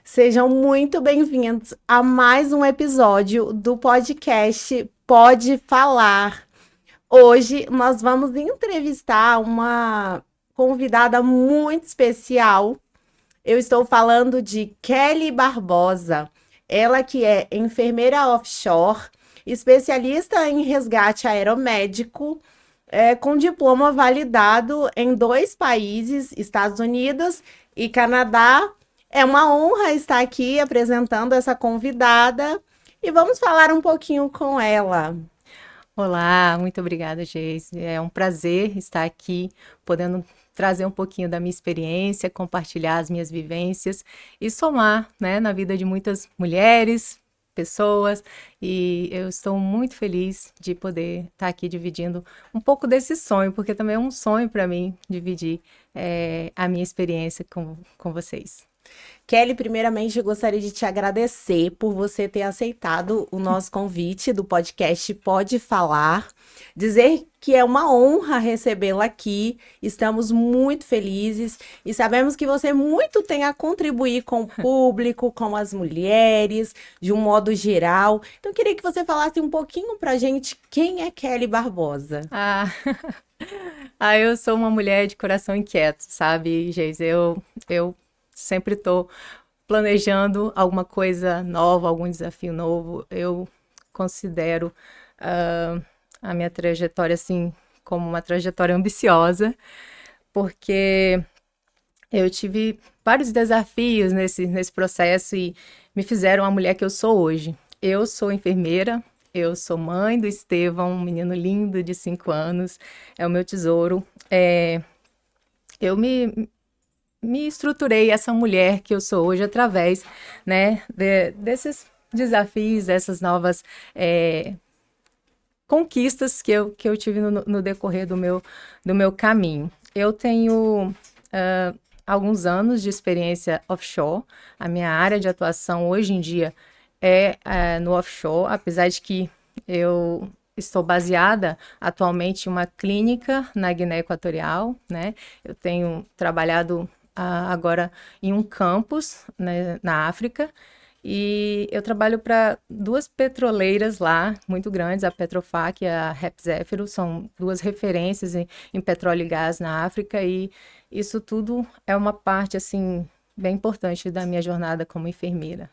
Sejam muito bem-vindos a mais um episódio do podcast Pode Falar. Hoje nós vamos entrevistar uma convidada muito especial. Eu estou falando de Kelly Barbosa, ela que é enfermeira offshore, especialista em resgate aeromédico, com diploma validado em dois países, Estados Unidos e Canadá. É uma honra estar aqui apresentando essa convidada e vamos falar um pouquinho com ela. Olá, muito obrigada, Geise. É um prazer estar aqui, podendo trazer um pouquinho da minha experiência, compartilhar as minhas vivências e somar, né, na vida de muitas mulheres, pessoas. E eu estou muito feliz de poder estar aqui dividindo um pouco desse sonho, porque também é um sonho para mim dividir a minha experiência com vocês. Kelly, primeiramente, eu gostaria de te agradecer por você ter aceitado o nosso convite do podcast Pode Falar. Dizer que é uma honra recebê-la aqui. Estamos muito felizes e sabemos que você muito tem a contribuir com o público, com as mulheres, de um modo geral. Então, eu queria que você falasse um pouquinho pra gente quem é Kelly Barbosa. Ah, eu sou uma mulher de coração inquieto, sabe, Geise? Eu sempre estou planejando alguma coisa nova, algum desafio novo. Eu considero ah, a minha trajetória assim como uma trajetória ambiciosa, porque eu tive vários desafios nesse processo e me fizeram a mulher que eu sou hoje. Eu sou enfermeira, eu sou mãe do Estevão, um menino lindo de 5 anos, é o meu tesouro. Eu me estruturei essa mulher que eu sou hoje através, né, desses desafios, dessas novas conquistas que eu tive no decorrer do meu caminho. Eu tenho alguns anos de experiência offshore. A minha área de atuação hoje em dia é no offshore, apesar de que eu estou baseada atualmente em uma clínica na Guiné Equatorial, né? Eu tenho trabalhado agora em um campus, né, na África, e eu trabalho para duas petroleiras lá, muito grandes, a Petrofac e a Repzéfiro, são duas referências em petróleo e gás na África, e isso tudo é uma parte, assim, bem importante da minha jornada como enfermeira.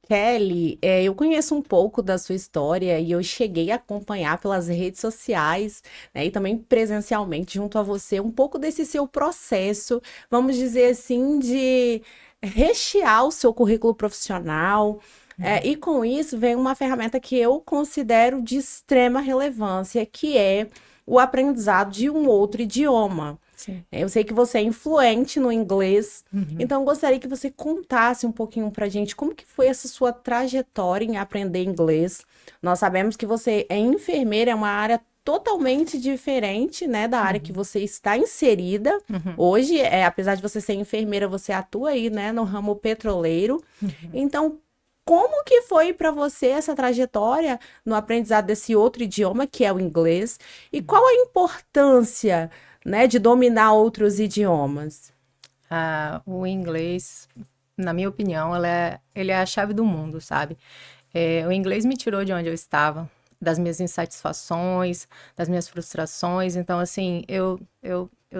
Kelly, eu conheço um pouco da sua história e eu cheguei a acompanhar pelas redes sociais, né, e também presencialmente junto a você um pouco desse seu processo, vamos dizer assim, de rechear o seu currículo profissional. E com isso vem uma ferramenta que eu considero de extrema relevância, que é o aprendizado de um outro idioma. Sim. Eu sei que você é influente no inglês, Uhum. então gostaria que você contasse um pouquinho pra gente como que foi essa sua trajetória em aprender inglês. Nós sabemos que você é enfermeira, é uma área totalmente diferente, né, da área que Uhum. você está inserida. Uhum. Hoje, apesar de você ser enfermeira, você atua aí, né, no ramo petroleiro. Uhum. Então, como que foi para você essa trajetória no aprendizado desse outro idioma, que é o inglês? E qual a importância, né, de dominar outros idiomas? O inglês, na minha opinião, ele é a chave do mundo, sabe? O inglês me tirou de onde eu estava, das minhas insatisfações, das minhas frustrações. Então, assim, eu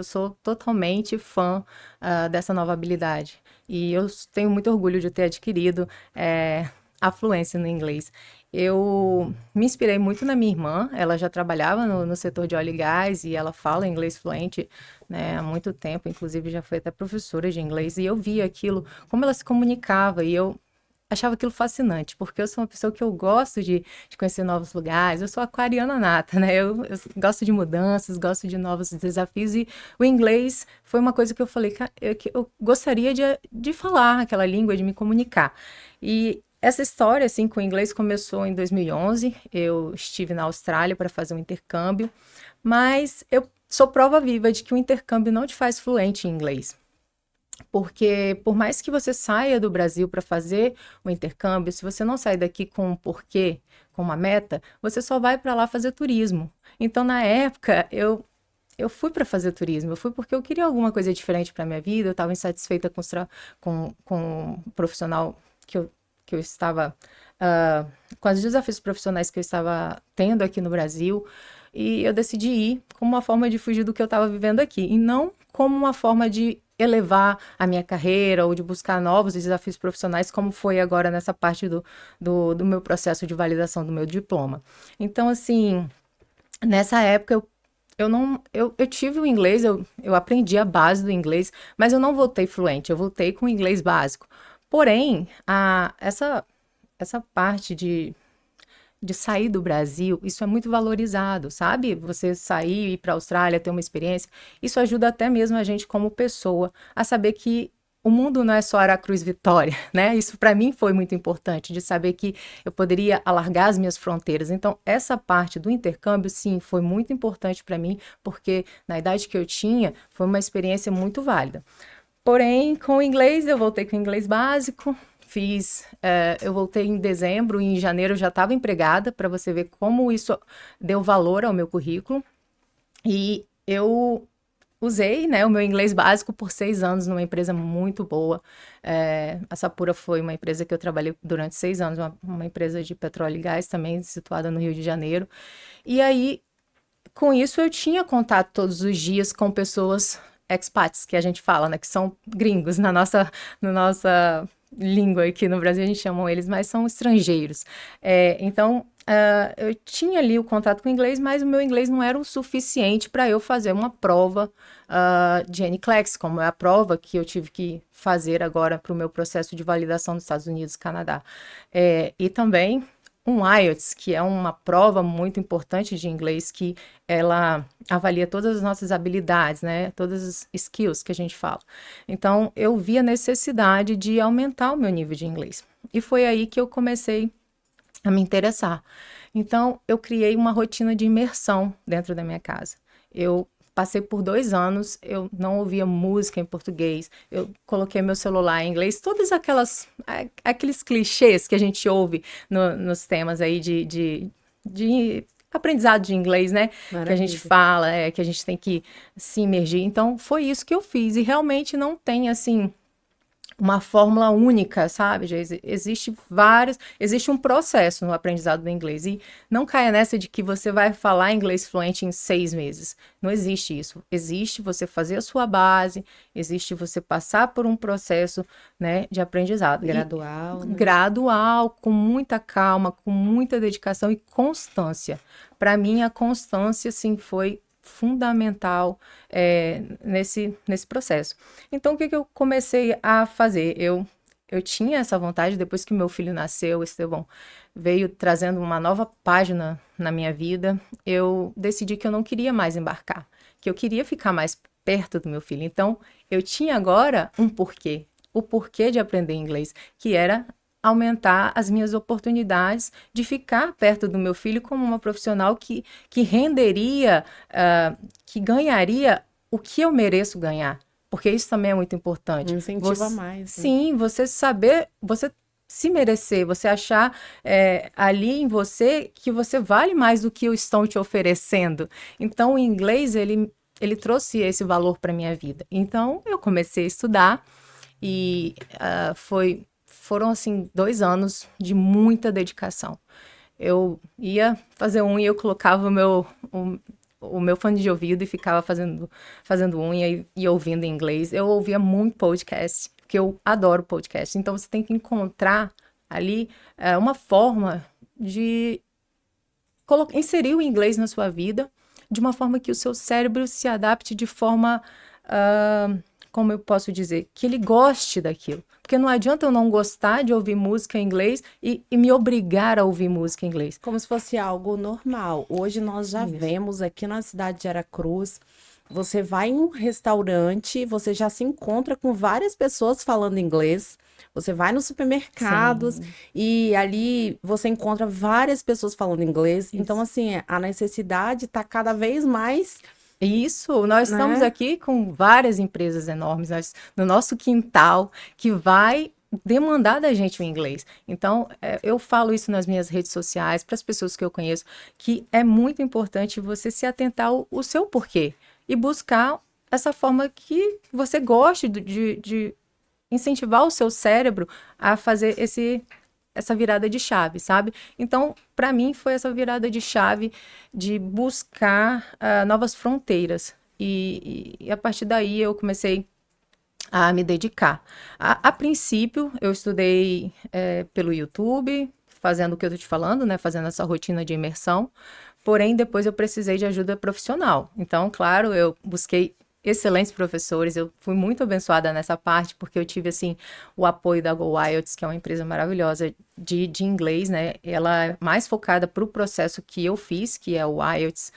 sou totalmente fã, dessa nova habilidade. E eu tenho muito orgulho de ter adquirido, a fluência no inglês. Eu me inspirei muito na minha irmã, ela já trabalhava no setor de óleo e gás e ela fala inglês fluente, né, há muito tempo, inclusive já foi até professora de inglês, e eu via aquilo, como ela se comunicava, e eu achava aquilo fascinante, porque eu sou uma pessoa que eu gosto de conhecer novos lugares, eu sou aquariana nata, né? Eu gosto de mudanças, gosto de novos desafios, e o inglês foi uma coisa que eu falei que eu gostaria de falar aquela língua, de me comunicar. E essa história, assim, com o inglês começou em 2011, eu estive na Austrália para fazer um intercâmbio, mas eu sou prova viva de que o intercâmbio não te faz fluente em inglês. Porque por mais que você saia do Brasil para fazer o intercâmbio, se você não sair daqui com um porquê, com uma meta, você só vai para lá fazer turismo. Então, na época, eu eu fui para fazer turismo, eu fui porque eu queria alguma coisa diferente para minha vida, eu estava insatisfeita com o profissional que eu estava, com os desafios profissionais que eu estava tendo aqui no Brasil, e eu decidi ir como uma forma de fugir do que eu estava vivendo aqui, e não como uma forma de elevar a minha carreira ou de buscar novos desafios profissionais, como foi agora nessa parte do meu processo de validação do meu diploma. Então, assim, nessa época eu não, eu tive o inglês, eu aprendi a base do inglês, mas eu não voltei fluente, eu voltei com o inglês básico. Porém, essa parte de sair do Brasil, isso é muito valorizado, sabe? Você sair e ir para a Austrália, ter uma experiência, isso ajuda até mesmo a gente como pessoa a saber que o mundo não é só Aracruz Vitória, né? Isso para mim foi muito importante, de saber que eu poderia alargar as minhas fronteiras. Então, essa parte do intercâmbio, sim, foi muito importante para mim, porque na idade que eu tinha, foi uma experiência muito válida. Porém, com o inglês, eu voltei com o inglês básico, eu voltei em dezembro e em janeiro eu já estava empregada, para você ver como isso deu valor ao meu currículo. E eu usei, né, o meu inglês básico por 6 anos numa empresa muito boa. A Sapura foi uma empresa que eu trabalhei durante 6 anos, uma empresa de petróleo e gás também, situada no Rio de Janeiro. E aí, com isso, eu tinha contato todos os dias com pessoas expats, que a gente fala, né, que são gringos na nossa língua aqui no Brasil, a gente chama eles, mas são estrangeiros. Então, eu tinha ali o contato com o inglês, mas o meu inglês não era o suficiente para eu fazer uma prova de NCLEX, como é a prova que eu tive que fazer agora para o meu processo de validação nos Estados Unidos e Canadá. E também um IELTS, que é uma prova muito importante de inglês, que ela avalia todas as nossas habilidades, né? Todas as skills que a gente fala. Então, eu vi a necessidade de aumentar o meu nível de inglês. E foi aí que eu comecei a me interessar. Então, eu criei uma rotina de imersão dentro da minha casa. Eu passei por 2 anos, eu não ouvia música em português, eu coloquei meu celular em inglês, todos aqueles clichês que a gente ouve nos temas aí de aprendizado de inglês, né? Maravilha. Que a gente fala, que a gente tem que se imergir. Então, foi isso que eu fiz. E realmente não tem, assim, uma fórmula única, sabe? Já existe um processo no aprendizado do inglês, e não caia nessa de que você vai falar inglês fluente em 6 meses. Não existe isso. Existe você fazer a sua base, existe você passar por um processo, né, de aprendizado. Gradual, né? Gradual, com muita calma, com muita dedicação e constância. Para mim, a constância, sim, foi fundamental nesse processo. Então, o que eu comecei a fazer? Eu tinha essa vontade, depois que meu filho nasceu, o Estevão veio trazendo uma nova página na minha vida, eu decidi que eu não queria mais embarcar, que eu queria ficar mais perto do meu filho. Então, eu tinha agora um porquê, o porquê de aprender inglês, que era aumentar as minhas oportunidades de ficar perto do meu filho como uma profissional que renderia, que ganharia o que eu mereço ganhar. Porque isso também é muito importante. Incentiva mais. Né? Sim, você saber, você se merecer, você achar ali em você que você vale mais do que estão te oferecendo. Então, o inglês, ele trouxe esse valor para minha vida. Então, eu comecei a estudar e foram, assim, 2 anos de muita dedicação. Eu ia fazer unha e eu colocava o meu fone de ouvido e ficava fazendo unha e ouvindo em inglês. Eu ouvia muito podcast, porque eu adoro podcast. Então, você tem que encontrar ali uma forma de inserir o inglês na sua vida de uma forma que o seu cérebro se adapte de forma... como eu posso dizer, que ele goste daquilo. Porque não adianta eu não gostar de ouvir música em inglês e me obrigar a ouvir música em inglês. Como se fosse algo normal. Hoje nós já vemos aqui na cidade de Aracruz, você vai em um restaurante, você já se encontra com várias pessoas falando inglês. Você vai nos supermercados e ali você encontra várias pessoas falando inglês. Isso. Então, assim, a necessidade está cada vez mais... Isso, nós estamos aqui com várias empresas enormes no nosso quintal, que vai demandar da gente o inglês. Então, eu falo isso nas minhas redes sociais, para as pessoas que eu conheço, que é muito importante você se atentar ao seu porquê e buscar essa forma que você goste de incentivar o seu cérebro a fazer essa virada de chave, sabe? Então, para mim, foi essa virada de chave de buscar novas fronteiras. E a partir daí eu comecei a me dedicar. A princípio, eu estudei pelo YouTube, fazendo o que eu tô te falando, né? Fazendo essa rotina de imersão. Porém, depois eu precisei de ajuda profissional. Então, claro, eu busquei excelentes professores. Eu fui muito abençoada nessa parte, porque eu tive, assim, o apoio da Go IELTS, que é uma empresa maravilhosa de inglês, né? Ela é mais focada para o processo que eu fiz, que é o IELTS,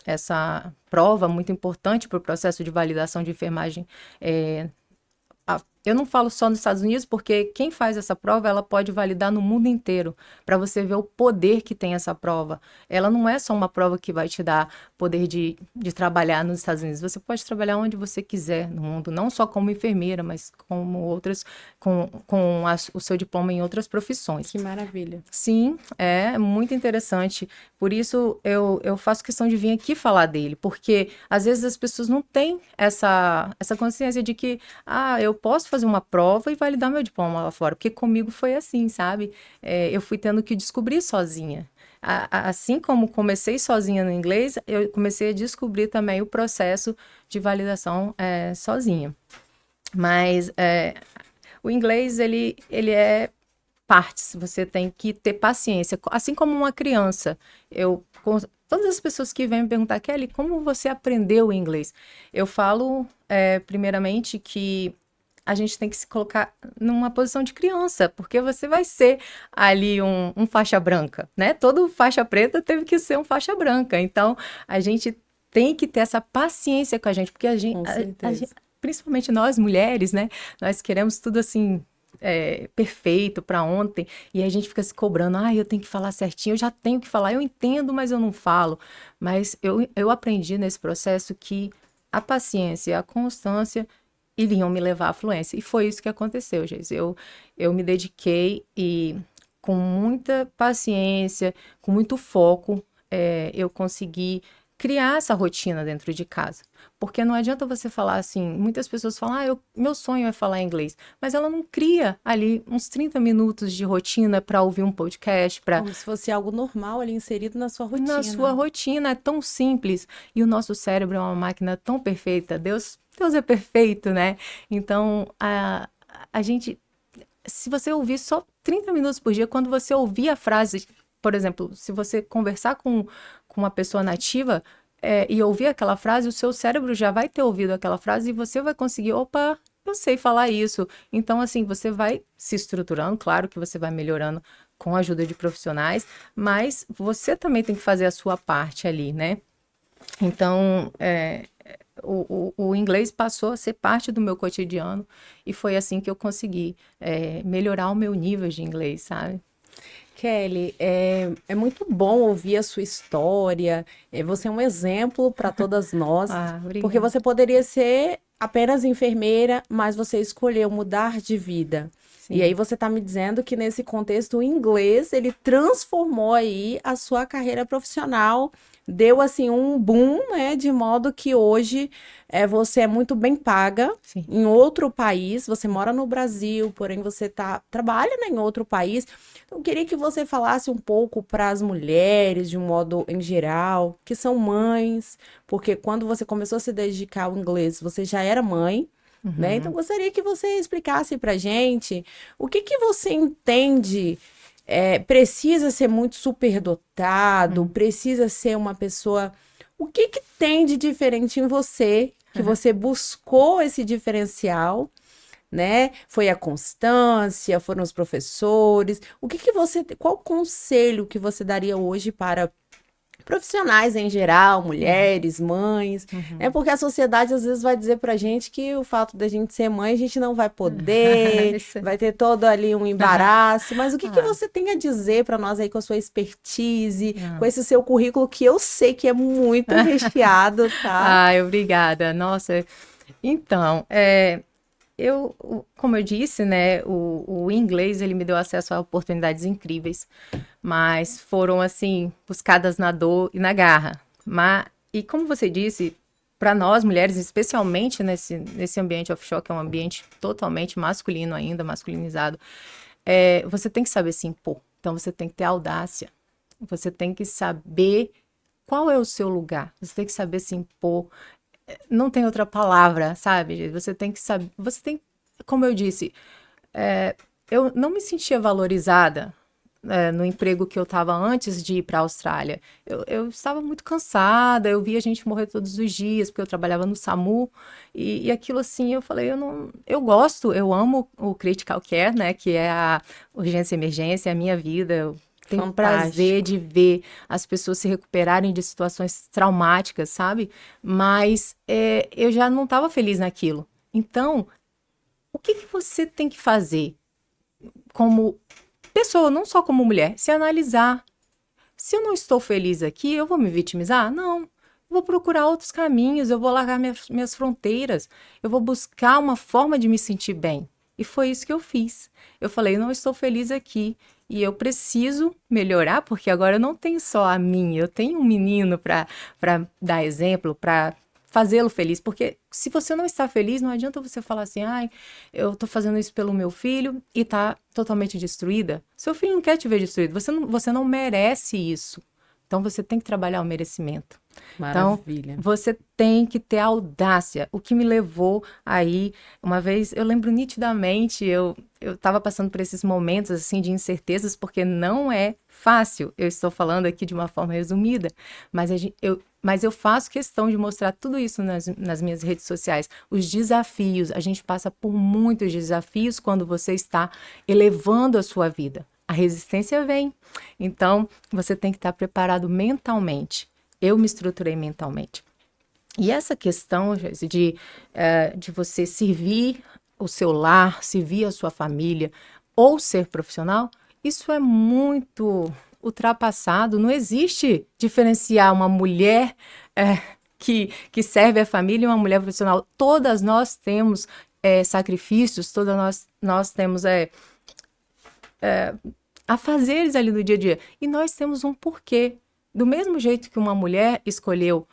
essa prova muito importante para o processo de validação de enfermagem. Eu não falo só nos Estados Unidos, porque quem faz essa prova, ela pode validar no mundo inteiro, para você ver o poder que tem essa prova. Ela não é só uma prova que vai te dar poder de trabalhar nos Estados Unidos. Você pode trabalhar onde você quiser no mundo, não só como enfermeira, mas como outras, o seu diploma em outras profissões. Que maravilha. Sim, é muito interessante. Por isso eu faço questão de vir aqui falar dele, porque às vezes as pessoas não têm essa consciência de que, eu posso fazer uma prova e validar meu diploma lá fora, porque comigo foi assim, sabe? Eu fui tendo que descobrir sozinha. Assim como comecei sozinha no inglês, eu comecei a descobrir também o processo de validação sozinha. Mas o inglês, ele é partes, você tem que ter paciência, assim como uma criança. Todas as pessoas que vêm me perguntar, Kelly, como você aprendeu o inglês? Eu falo, primeiramente, que a gente tem que se colocar numa posição de criança, porque você vai ser ali um faixa branca, né? Todo faixa preta teve que ser um faixa branca. Então, a gente tem que ter essa paciência com a gente, porque principalmente nós mulheres, né? Nós queremos tudo assim perfeito para ontem, e a gente fica se cobrando, eu tenho que falar certinho, eu já tenho que falar, eu entendo, mas eu não falo. Mas eu aprendi nesse processo que a paciência e a constância iriam me levar à fluência, e foi isso que aconteceu, gente. Eu me dediquei e com muita paciência, com muito foco, eu consegui criar essa rotina dentro de casa. Porque não adianta você falar assim, muitas pessoas falam, meu sonho é falar inglês, mas ela não cria ali uns 30 minutos de rotina para ouvir um podcast, como se fosse algo normal ali inserido na sua rotina. Na sua rotina, é tão simples. E o nosso cérebro é uma máquina tão perfeita. Deus é perfeito, né? Então, a gente, se você ouvir só 30 minutos por dia, quando você ouvir a frase, por exemplo, se você conversar com uma pessoa nativa e ouvir aquela frase, o seu cérebro já vai ter ouvido aquela frase e você vai conseguir, opa, eu sei falar isso. Então, assim, você vai se estruturando, claro que você vai melhorando com a ajuda de profissionais, mas você também tem que fazer a sua parte ali, né? Então, o inglês passou a ser parte do meu cotidiano e foi assim que eu consegui melhorar o meu nível de inglês, sabe? Kelly, é muito bom ouvir a sua história. Você é um exemplo para todas nós, porque você poderia ser apenas enfermeira, mas você escolheu mudar de vida. Sim. E aí você está me dizendo que nesse contexto o inglês, ele transformou aí a sua carreira profissional, deu assim um boom, né, de modo que hoje você é muito bem paga. Sim. Em outro país, você mora no Brasil, porém você trabalha, né, em outro país. Então, eu queria que você falasse um pouco para as mulheres, de um modo em geral, que são mães, porque quando você começou a se dedicar ao inglês, você já era mãe, né? Então, gostaria que você explicasse para gente o que você entende. Precisa ser muito superdotado, precisa ser uma pessoa... O que tem de diferente em você, que você buscou esse diferencial, né? Foi a constância, foram os professores. Qual conselho que você daria hoje para profissionais em geral, mulheres, mães, né? Porque a sociedade às vezes vai dizer pra gente que o fato da gente ser mãe, a gente não vai poder, vai ter todo ali um embaraço, mas o que você tem a dizer para nós aí com a sua expertise, com esse seu currículo que eu sei que é muito recheado, tá? Obrigada. Nossa, então, como eu disse, né, o inglês, ele me deu acesso a oportunidades incríveis, mas foram, assim, buscadas na dor e na garra. E como você disse, para nós mulheres, especialmente nesse ambiente offshore, que é um ambiente totalmente masculino ainda, masculinizado, você tem que saber se impor. Então, você tem que ter audácia. Você tem que saber qual é o seu lugar. Você tem que saber se impor. Não tem outra palavra, sabe? Você tem que saber. Como eu disse, eu não me sentia valorizada no emprego que eu estava antes de ir para a Austrália. Eu estava muito cansada, eu via gente morrer todos os dias, porque eu trabalhava no SAMU, e aquilo assim, eu falei, eu amo o Critical Care, né, que é a urgência e emergência, é a minha vida, eu tenho prazer de ver as pessoas se recuperarem de situações traumáticas, sabe? Mas eu já não estava feliz naquilo. Então, o que você tem que fazer como pessoa, não só como mulher, se analisar. Se eu não estou feliz aqui, eu vou me vitimizar? Não. Eu vou procurar outros caminhos, eu vou largar minhas fronteiras, eu vou buscar uma forma de me sentir bem. E foi isso que eu fiz. Eu falei, não estou feliz aqui e eu preciso melhorar, porque agora eu não tenho só a mim, eu tenho um menino para dar exemplo, para fazê-lo feliz, porque se você não está feliz, não adianta você falar assim, ai, eu tô fazendo isso pelo meu filho e tá totalmente destruída. Seu filho não quer te ver destruído, você não merece isso. Então você tem que trabalhar o merecimento. Maravilha. Então, você tem que ter audácia. O que me levou aí, uma vez, eu lembro nitidamente, eu estava passando por esses momentos assim de incertezas, porque não é fácil. Eu estou falando aqui de uma forma resumida, mas eu faço questão de mostrar tudo isso nas minhas redes sociais. Os desafios, a gente passa por muitos desafios quando você está elevando a sua vida. A resistência vem. Então, você tem que estar preparado mentalmente. Eu me estruturei mentalmente. E essa questão de você servir o seu lar, servir a sua família ou ser profissional, isso é muito ultrapassado. Não existe diferenciar uma mulher que serve a família e uma mulher profissional. Todas nós temos sacrifícios, todas nós temos afazeres ali do dia a dia. E nós temos um porquê. Do mesmo jeito que uma mulher escolheu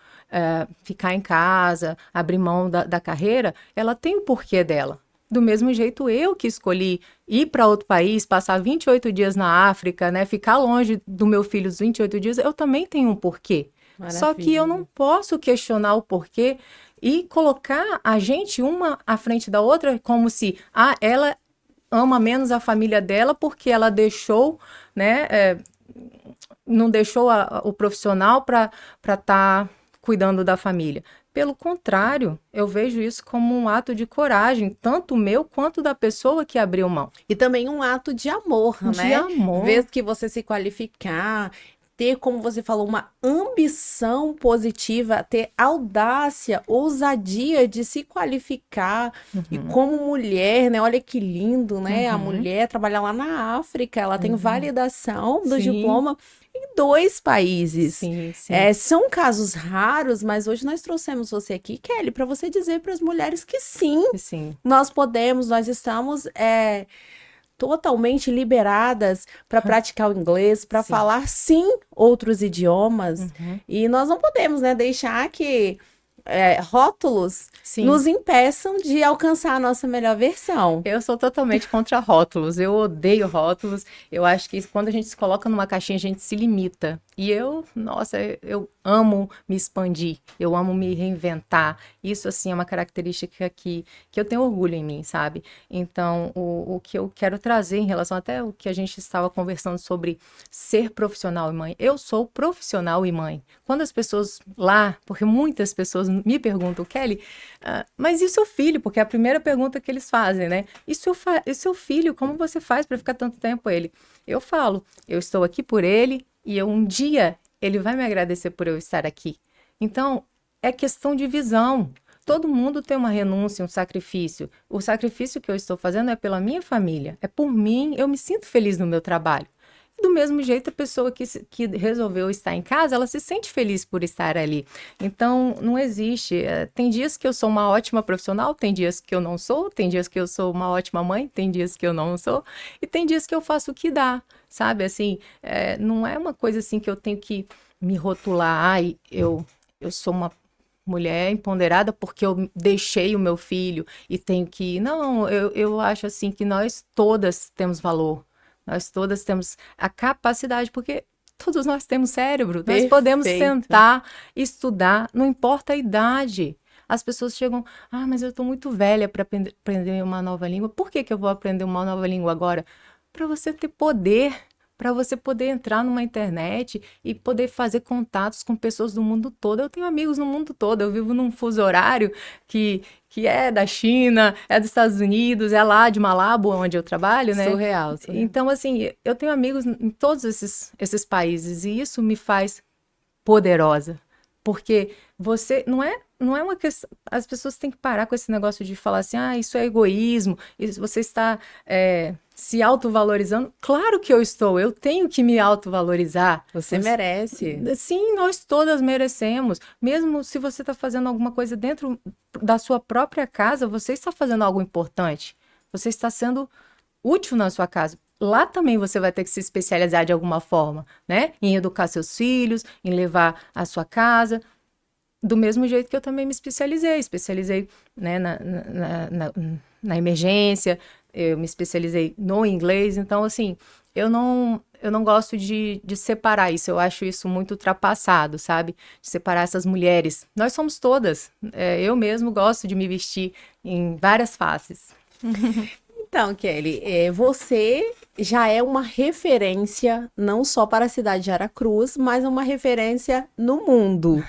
ficar em casa, abrir mão da carreira, ela tem o porquê dela. Do mesmo jeito eu que escolhi ir para outro país, passar 28 dias na África, né, ficar longe do meu filho os 28 dias, eu também tenho um porquê. Maravilha. Só que eu não posso questionar o porquê e colocar a gente uma à frente da outra como se ela ama menos a família dela porque ela deixou, né, não deixou o profissional para estar cuidando da família. Pelo contrário, eu vejo isso como um ato de coragem, tanto meu quanto da pessoa que abriu mão. E também um ato de amor, né? De amor. Vez que você se qualificar, ter, como você falou, uma ambição positiva, ter audácia, ousadia de se qualificar. E como mulher, né? Olha que lindo, né? A mulher trabalhar lá na África, ela tem validação do diploma em 2 países. Sim, sim. São casos raros, mas hoje nós trouxemos você aqui, Kelly, para você dizer para as mulheres que sim, nós podemos, nós estamos totalmente liberadas para praticar o inglês, para falar sim outros idiomas. E nós não podemos, né, deixar que rótulos nos impeçam de alcançar a nossa melhor versão. Eu sou totalmente contra rótulos, eu odeio rótulos, eu acho que quando a gente se coloca numa caixinha, a gente se limita. E eu amo me expandir, eu amo me reinventar. Isso, assim, é uma característica que eu tenho orgulho em mim, sabe? Então, o que eu quero trazer em relação até o que a gente estava conversando sobre ser profissional e mãe. Eu sou profissional e mãe. Quando as pessoas lá, porque muitas pessoas me perguntam, Kelly, mas e o seu filho? Porque é a primeira pergunta que eles fazem, né? E seu filho, como você faz para ficar tanto tempo com ele? Eu falo, eu estou aqui por ele e um dia ele vai me agradecer por eu estar aqui. Então, é questão de visão. Todo mundo tem uma renúncia, um sacrifício. O sacrifício que eu estou fazendo é pela minha família, é por mim, eu me sinto feliz no meu trabalho. Do mesmo jeito, a pessoa que resolveu estar em casa, ela se sente feliz por estar ali. Então, não existe. Tem dias que eu sou uma ótima profissional, tem dias que eu não sou, tem dias que eu sou uma ótima mãe, tem dias que eu não sou, e tem dias que eu faço o que dá, sabe? Assim, não é uma coisa assim que eu tenho que me rotular, eu sou uma mulher empoderada porque eu deixei o meu filho e tenho que ir. Não, eu acho assim que nós todas temos valor. Nós todas temos a capacidade, porque todos nós temos cérebro. Nós podemos Perfeito. sentar, estudar, não importa a idade. As pessoas chegam, mas eu estou muito velha para aprender uma nova língua. Por que que eu vou aprender uma nova língua agora? Para você ter poder, para você poder entrar numa internet e poder fazer contatos com pessoas do mundo todo. Eu tenho amigos no mundo todo, eu vivo num fuso horário que é da China, é dos Estados Unidos, é lá de Malabo, onde eu trabalho, né? Surreal. Então, assim, eu tenho amigos em todos esses países e isso me faz poderosa. Porque você não é uma questão. As pessoas têm que parar com esse negócio de falar assim, isso é egoísmo, você está se autovalorizando. Claro que eu tenho que me autovalorizar. Você merece. Sim, nós todas merecemos. Mesmo se você está fazendo alguma coisa dentro da sua própria casa, você está fazendo algo importante. Você está sendo útil na sua casa. Lá também você vai ter que se especializar de alguma forma, né? Em educar seus filhos, em levar a sua casa. Do mesmo jeito que eu também me especializei, né, na emergência, eu me especializei no inglês. Então, assim, eu não gosto de separar isso. Eu acho isso muito ultrapassado, sabe? De separar essas mulheres. Nós somos todas. Eu mesmo gosto de me vestir em várias faces. Então, Kelly, você já é uma referência não só para a cidade de Aracruz, mas uma referência no mundo.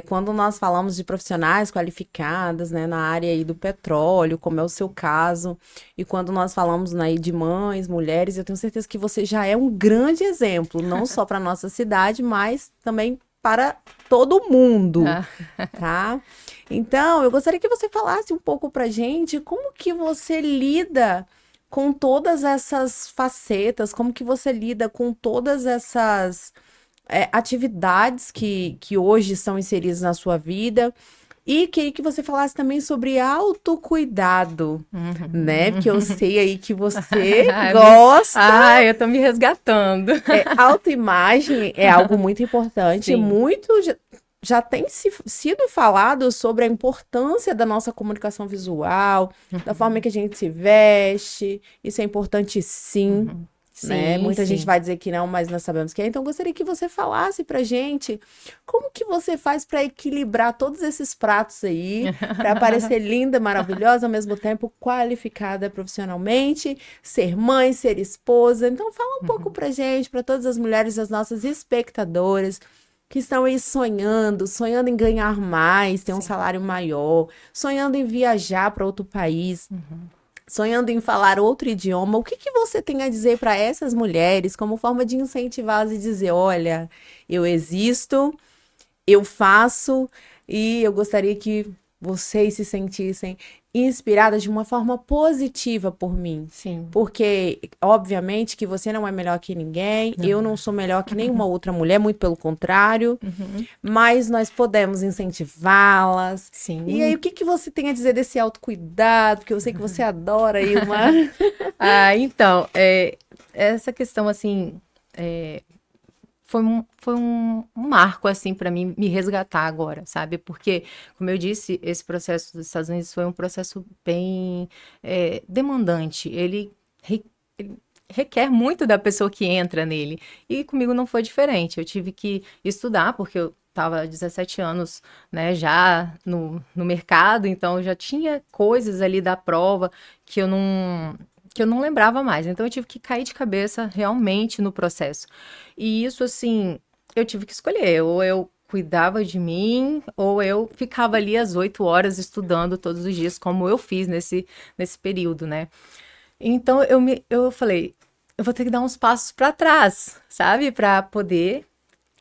Quando nós falamos de profissionais qualificadas, né, na área aí do petróleo, como é o seu caso, e quando nós falamos aí de mães, mulheres, eu tenho certeza que você já é um grande exemplo, não só para a nossa cidade, mas também para todo mundo, tá? Então, eu gostaria que você falasse um pouco pra gente como que você lida com todas essas facetas, como que você lida com todas essas atividades que hoje são inseridas na sua vida. E queria que você falasse também sobre autocuidado, né? Porque eu sei aí que você gosta. Eu tô me resgatando. Autoimagem é algo muito importante, Sim. muito já tem sido falado sobre a importância da nossa comunicação visual, da forma que a gente se veste. Isso é importante, sim. Né? Muita gente vai dizer que não, mas nós sabemos que é. Então, gostaria que você falasse pra gente como que você faz para equilibrar todos esses pratos aí, para parecer linda, maravilhosa, ao mesmo tempo qualificada profissionalmente, ser mãe, ser esposa. Então, fala um pouco pra gente, para todas as mulheres, as nossas espectadoras, que estão aí sonhando em ganhar mais, ter um salário maior, sonhando em viajar para outro país. Sonhando em falar outro idioma, o que que você tem a dizer para essas mulheres como forma de incentivá-las e dizer, olha, eu existo, eu faço e eu gostaria que vocês se sentissem inspiradas de uma forma positiva por mim. Sim. Porque, obviamente, que você não é melhor que ninguém, eu não sou melhor que nenhuma outra mulher, muito pelo contrário, mas nós podemos incentivá-las. Sim. E aí, o que que você tem a dizer desse autocuidado? Porque eu sei que você adora aí uma... Então, essa questão, assim, foi um marco, assim, para mim me resgatar agora, sabe? Porque, como eu disse, esse processo dos Estados Unidos foi um processo bem demandante. Ele requer muito da pessoa que entra nele. E comigo não foi diferente. Eu tive que estudar, porque eu estava há 17 anos, né, já no mercado, então eu já tinha coisas ali da prova que eu não lembrava mais. Então, eu tive que cair de cabeça realmente no processo. E isso, assim, eu tive que escolher. Ou eu cuidava de mim, ou eu ficava ali às 8 horas estudando todos os dias, como eu fiz nesse período, né? Então, eu falei, eu vou ter que dar uns passos para trás, sabe? Para poder,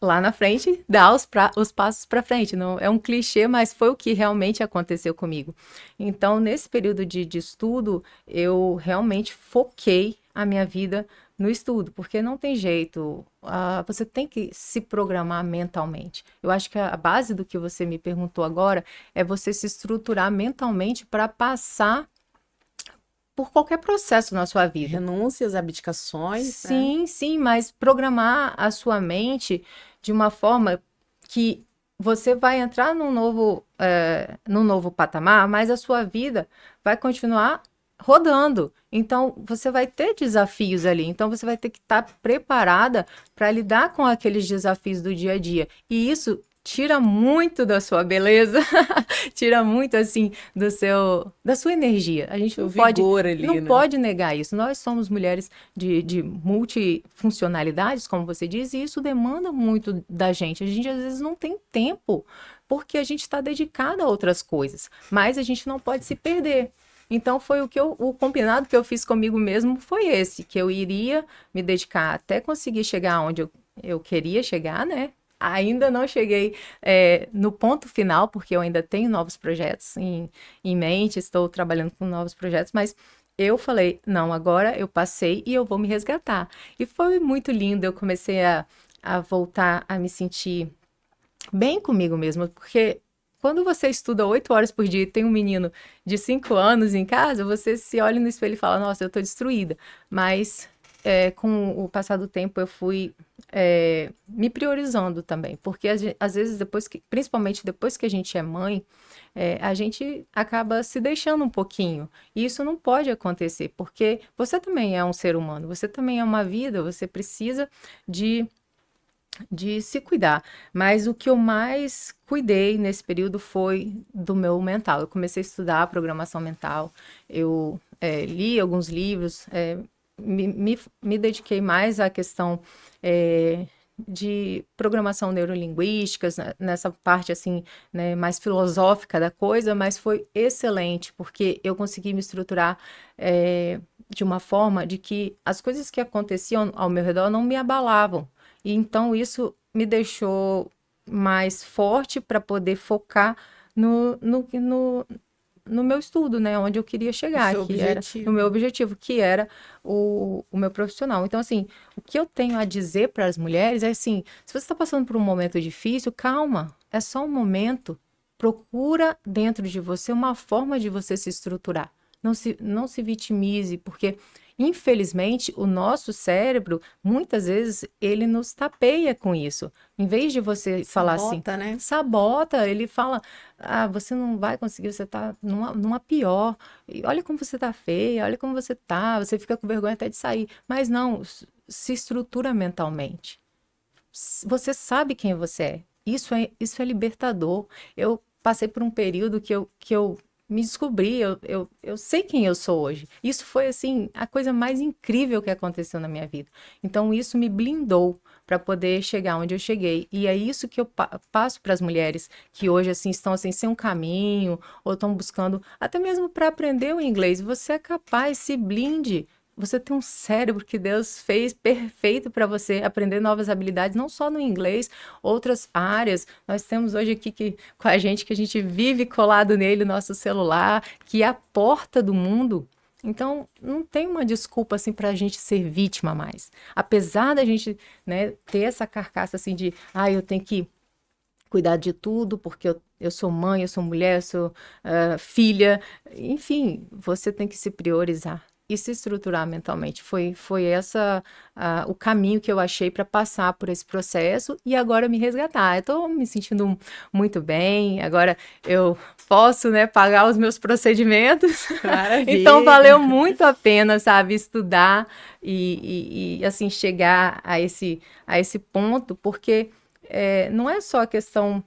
lá na frente, dar os passos para frente. Não, é um clichê, mas foi o que realmente aconteceu comigo. Então, nesse período de estudo, eu realmente foquei a minha vida no estudo, porque não tem jeito, você tem que se programar mentalmente. Eu acho que a base do que você me perguntou agora é você se estruturar mentalmente para passar por qualquer processo na sua vida. Renúncias, abdicações, Sim, sim, mas programar a sua mente de uma forma que você vai entrar num novo patamar, mas a sua vida vai continuar rodando. Então, você vai ter desafios ali. Então, você vai ter que estar preparada para lidar com aqueles desafios do dia a dia. E isso tira muito da sua beleza, tira muito, assim, da sua energia. A gente O vigor ali, não né? pode negar isso. Nós somos mulheres de multifuncionalidades, como você diz, e isso demanda muito da gente. A gente, às vezes, não tem tempo, porque a gente está dedicada a outras coisas. Mas a gente não pode se perder. Então, foi o combinado que eu fiz comigo mesmo foi esse, que eu iria me dedicar até conseguir chegar onde eu queria chegar, né? Ainda não cheguei no ponto final, porque eu ainda tenho novos projetos em mente, estou trabalhando com novos projetos, mas eu falei, não, agora eu passei e eu vou me resgatar. E foi muito lindo, eu comecei a voltar a me sentir bem comigo mesma, porque quando você estuda 8 horas por dia e tem um menino de 5 anos em casa, você se olha no espelho e fala, nossa, eu tô destruída. Mas com o passar do tempo eu fui me priorizando também, porque às vezes principalmente depois que a gente é mãe, a gente acaba se deixando um pouquinho. E isso não pode acontecer, porque você também é um ser humano, você também é uma vida, você precisa de se cuidar. Mas o que eu mais cuidei nesse período foi do meu mental. Eu comecei a estudar programação mental, eu li alguns livros, me dediquei mais à questão de programação neurolinguística, nessa parte assim, né, mais filosófica da coisa, mas foi excelente, porque eu consegui me estruturar de uma forma de que as coisas que aconteciam ao meu redor não me abalavam. E então isso me deixou mais forte para poder focar no meu estudo, né? Onde eu queria O chegar, seu que era no objetivo. meu objetivo, que era o meu profissional. Então, assim, o que eu tenho a dizer para as mulheres é assim: se você está passando por um momento difícil, calma, é só um momento. Procura dentro de você uma forma de você se estruturar. Não se vitimize, porque infelizmente o nosso cérebro, muitas vezes, ele nos tapeia com isso. Em vez de você falar assim, Sabota, né? sabota, ele fala, ah, você não vai conseguir, você tá numa pior. E olha como você tá feia, olha como você tá, você fica com vergonha até de sair. Mas não, se estrutura mentalmente. Você sabe quem você é. Isso é libertador. Eu passei por um período que eu me descobri, eu sei quem eu sou hoje. Isso foi, assim, a coisa mais incrível que aconteceu na minha vida. Então, isso me blindou para poder chegar onde eu cheguei. E é isso que eu passo para as mulheres que hoje, assim, estão, assim, sem um caminho, ou estão buscando, até mesmo para aprender o inglês. Você é capaz, se blinde. Você tem um cérebro que Deus fez perfeito para você aprender novas habilidades, não só no inglês, outras áreas. Nós temos hoje aqui com a gente que a gente vive colado nele, nosso celular, que é a porta do mundo. Então, não tem uma desculpa assim para a gente ser vítima mais. Apesar da gente, né, ter essa carcaça assim de, eu tenho que cuidar de tudo, porque eu sou mãe, eu sou mulher, eu sou filha. Enfim, você tem que se priorizar e se estruturar mentalmente. Foi essa o caminho que eu achei para passar por esse processo e agora me resgatar. Eu estou me sentindo muito bem, agora eu posso, né, pagar os meus procedimentos. Então Maravilha. valeu muito a pena, sabe, estudar e assim chegar a esse ponto, porque não é só a questão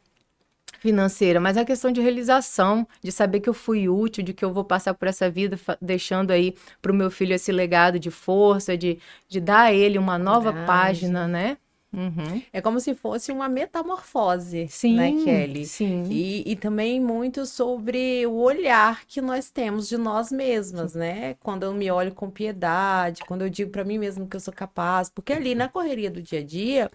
financeira, mas a questão de realização, de saber que eu fui útil, de que eu vou passar por essa vida deixando aí para o meu filho esse legado de força, de dar a ele uma nova página, Coragem. né? Uhum. É como se fosse uma metamorfose, né, Sim, Kelly? sim, E também muito sobre o olhar que nós temos de nós mesmas, né? Quando eu me olho com piedade, quando eu digo para mim mesmo que eu sou capaz, porque ali na correria do dia a dia,